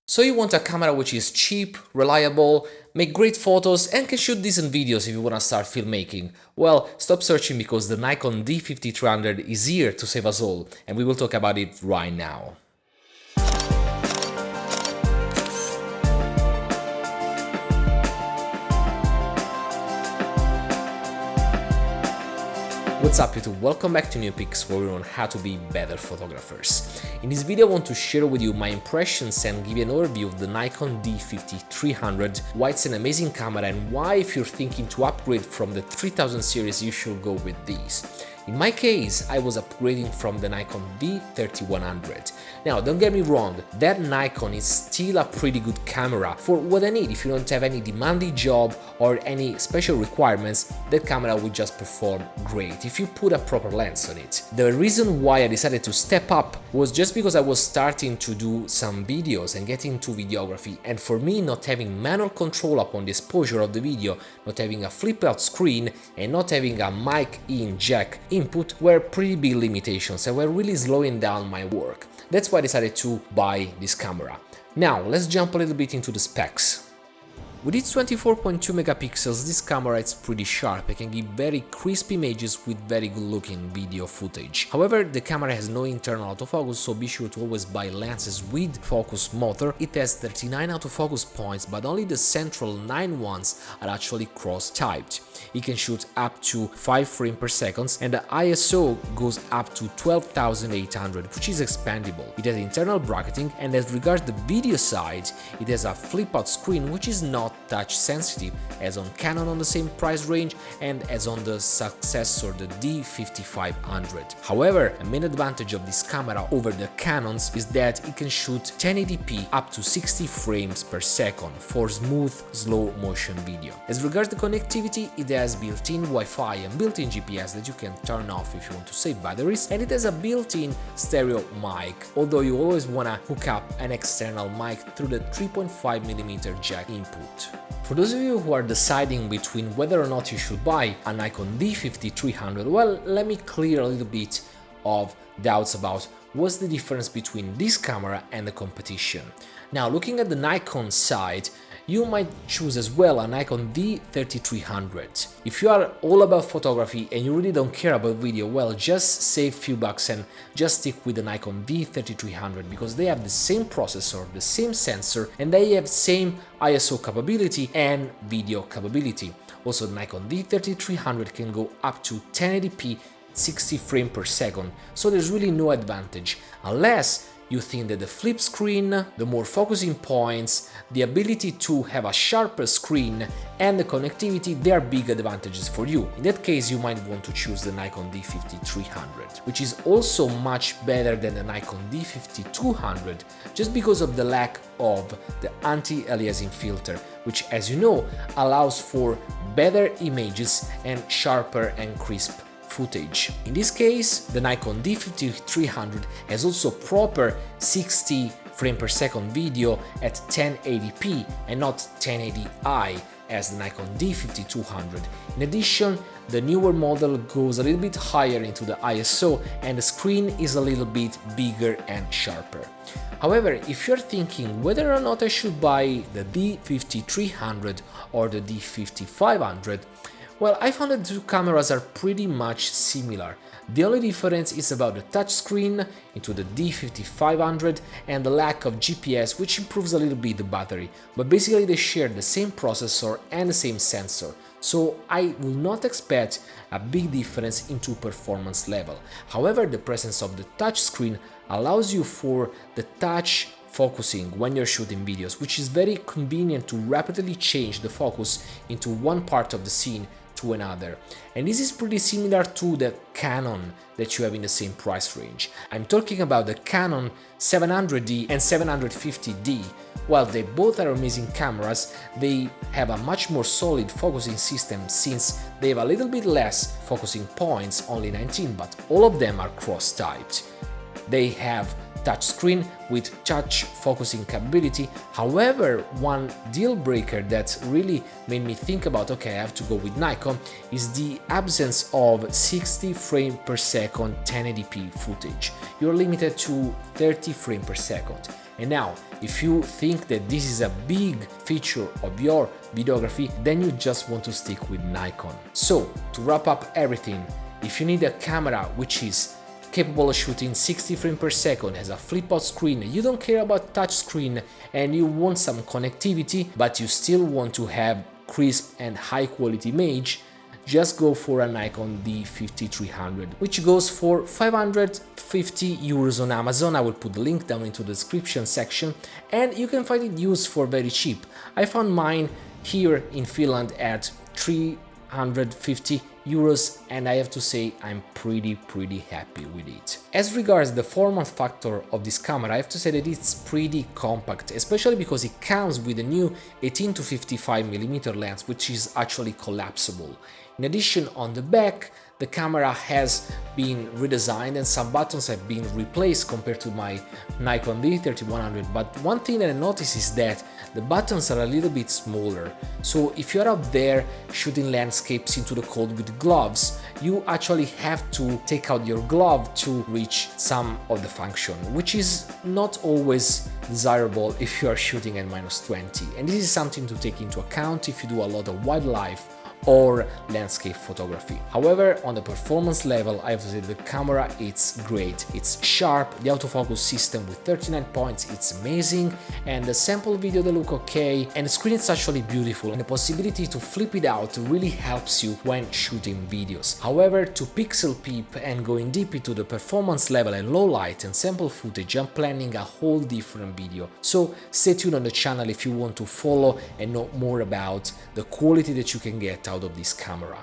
So you want a camera which is cheap, reliable, make great photos and can shoot decent videos if you want to start filmmaking. Well, stop searching because the Nikon D5300 is here to save us all, and we will talk about it right now. What's up YouTube, welcome back to Newpix, where we learn how to be better photographers. In this video I want to share with you my impressions and give you an overview of the Nikon D5300, why it's an amazing camera and why if you're thinking to upgrade from the 3000 series you should go with these. In my case, I was upgrading from the Nikon D3300. Now, don't get me wrong, that Nikon is still a pretty good camera for what I need. If you don't have any demanding job or any special requirements, that camera will just perform great if you put a proper lens on it. The reason why I decided to step up was just because I was starting to do some videos and get into videography, and for me, not having manual control upon the exposure of the video, not having a flip out screen and not having a mic in jack input were pretty big limitations and were really slowing down my work. That's why I decided to buy this camera. Now let's jump a little bit into the specs. With its 24.2 megapixels, this camera is pretty sharp and can give very crisp images with very good looking video footage. However, the camera has no internal autofocus, so be sure to always buy lenses with focus motor. It has 39 autofocus points, but only the central 9 ones are actually cross-typed. It can shoot up to 5 frames per second and the ISO goes up to 12,800, which is expandable. It has internal bracketing, and as regards the video side, it has a flip-out screen which is not touch sensitive as on Canon on the same price range and as on the successor, the D5500. However, a main advantage of this camera over the Canons is that it can shoot 1080p up to 60 frames per second for smooth slow motion video. As regards the connectivity, it has built-in Wi-Fi and built-in GPS that you can turn off if you want to save batteries, and it has a built-in stereo mic, although you always wanna hook up an external mic through the 3.5mm jack input. For those of you who are deciding between whether or not you should buy a Nikon D5300, well, let me clear a little bit of doubts about what's the difference between this camera and the competition. Now, looking at the Nikon side, you might choose as well a Nikon D3300. If you are all about photography and you really don't care about video, well, just save few bucks and just stick with the Nikon D3300 because they have the same processor, the same sensor, and they have same ISO capability and video capability. Also, the Nikon D3300 can go up to 1080p 60 frames per second, so there's really no advantage unless you think that the flip screen, the more focusing points, the ability to have a sharper screen and the connectivity, they are big advantages for you. In that case, you might want to choose the Nikon D5300, which is also much better than the Nikon D5200 just because of the lack of the anti-aliasing filter, which, as you know, allows for better images and sharper and crisp footage. In this case, the Nikon D5300 has also proper 60 frames per second video at 1080p and not 1080i as the Nikon D5200. In addition, the newer model goes a little bit higher into the ISO and the screen is a little bit bigger and sharper. However, if you're thinking whether or not I should buy the D5300 or the D5500, well, I found that the two cameras are pretty much similar. The only difference is about the touchscreen into the D5500 and the lack of GPS, which improves a little bit the battery, but basically they share the same processor and the same sensor, so I will not expect a big difference into performance level. However, the presence of the touchscreen allows you for the touch focusing when you're shooting videos, which is very convenient to rapidly change the focus into one part of the scene to another. And this is pretty similar to the Canon that you have in the same price range. I'm talking about the Canon 700D and 750D. While they both are amazing cameras, they have a much more solid focusing system since they have a little bit less focusing points, only 19, but all of them are cross-typed. They have touchscreen with touch focusing capability. However, one deal breaker that really made me think about, okay, I have to go with Nikon, is the absence of 60 frames per second 1080p footage. You're limited to 30 frames per second. And now, if you think that this is a big feature of your videography, then you just want to stick with Nikon. So, to wrap up everything, if you need a camera which is capable of shooting 60 frames per second, has a flip-out screen, you don't care about touch screen, and you want some connectivity, but you still want to have crisp and high-quality image, just go for a Nikon D5300, which goes for 550 euros on Amazon. I will put the link down into the description section, and you can find it used for very cheap. I found mine here in Finland at 350 euros, and I have to say I'm pretty happy with it. As regards the form factor of this camera, I have to say that it's pretty compact, especially because it comes with a new 18 to 55mm lens, which is actually collapsible. In addition, on the back, the camera has been redesigned and some buttons have been replaced compared to my Nikon D3300, but one thing that I noticed is that the buttons are a little bit smaller, so if you're out there shooting landscapes into the cold with gloves, you actually have to take out your glove to reach some of the function, which is not always desirable if you are shooting at -20, and this is something to take into account if you do a lot of wildlife or landscape photography. However, on the performance level, I have to say the camera, it's great. It's sharp, the autofocus system with 39 points, it's amazing, and the sample video, they look okay, and the screen is actually beautiful, and the possibility to flip it out really helps you when shooting videos. However, to pixel peep and going deep into the performance level and low light and sample footage, I'm planning a whole different video. So stay tuned on the channel if you want to follow and know more about the quality that you can get out of this camera.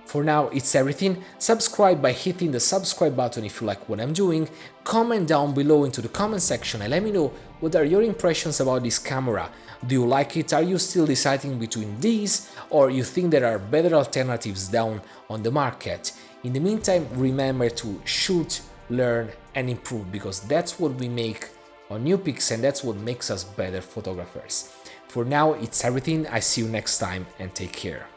For now, it's everything. Subscribe by hitting the subscribe button if you like what I'm doing. Comment down below into the comment section and let me know what are your impressions about this camera. Do you like it? Are you still deciding between these, or you think there are better alternatives down on the market? In the meantime, remember to shoot, learn and improve, because that's what we make on Newpix and that's what makes us better photographers. For now, it's everything. I see you next time and take care.